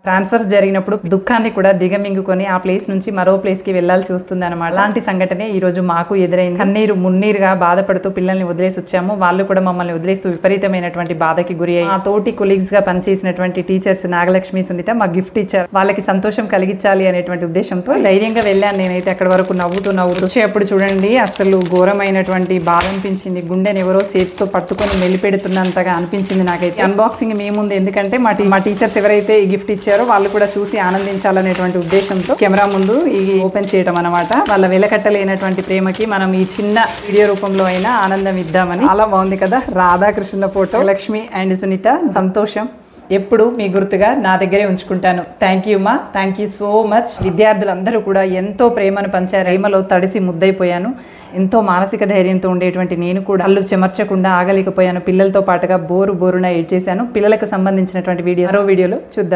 Transfers జరిగినప్పుడు దుఃఖాన్ని కూడా దిగమింగుకొని ఆ ప్లేస్ నుంచి మరో ప్లేస్కి వెళ్లాల్సి వస్తుంది అనమాట. అలాంటి సంఘటనే ఈ రోజు మాకు ఎదురైంది. కన్నీరు మున్నీరుగా బాధపడుతూ పిల్లల్ని వదిలేసి వచ్చాము. వాళ్ళు కూడా మమ్మల్ని వదిలేస్తూ విపరీతమైనటువంటి బాధకి గురి అయ్యి, మా తోటి కొలీగ్స్ గా పనిచేసినటువంటి టీచర్స్ నాగలక్ష్మి, సునీత మాకు గిఫ్ట్ ఇచ్చారు. వాళ్ళకి సంతోషం కలిగించాలి అనేటువంటి ఉద్దేశంతో ధైర్యంగా వెళ్ళాను. నేనైతే అక్కడ వరకు నవ్వుతూ వచ్చేప్పుడు చూడండి, అసలు ఘోరమైనటువంటి బాధ అనిపించింది. గుండెని ఎవరో చేతితో పట్టుకొని మెలిపెడుతున్నంతగా అనిపించింది నాకైతే. అన్బాక్సింగ్ మేముంది, ఎందుకంటే మా టీచర్స్ ఎవరైతే ఈ గిఫ్ట్ ఇచ్చారో వాళ్ళు కూడా చూసి ఆనందించాలనేటువంటి ఉద్దేశంతో కెమెరా ముందు ఇది ఓపెన్ చేయడం అనమాట. వాళ్ళ వెలకట్టలేనటువంటి ప్రేమకి మనం ఈ చిన్న వీడియో రూపంలో అయినా ఆనందం ఇద్దామని. చాలా బాగుంది కదా, రాధాకృష్ణ ఫోటో, లక్ష్మి అండ్ సునీత. సంతోషం ఎప్పుడు మీ గుర్తుగా నా దగ్గరే ఉంచుకుంటాను. థ్యాంక్ యూ మా, థ్యాంక్ యూ సో మచ్. విద్యార్థులందరూ కూడా ఎంతో ప్రేమను పంచారు. ప్రేమలో తడిసి ముద్దైపోయాను. ఎంతో మానసిక ధైర్యంతో ఉండేటువంటి నేను కూడా కళ్ళు చెమర్చకుండా ఆగలేకపోయాను. పిల్లలతో పాటుగా బోరున ఏడ్చేశాను. పిల్లలకు సంబంధించినటువంటి వీడియో మరో వీడియోలో చూద్దాం.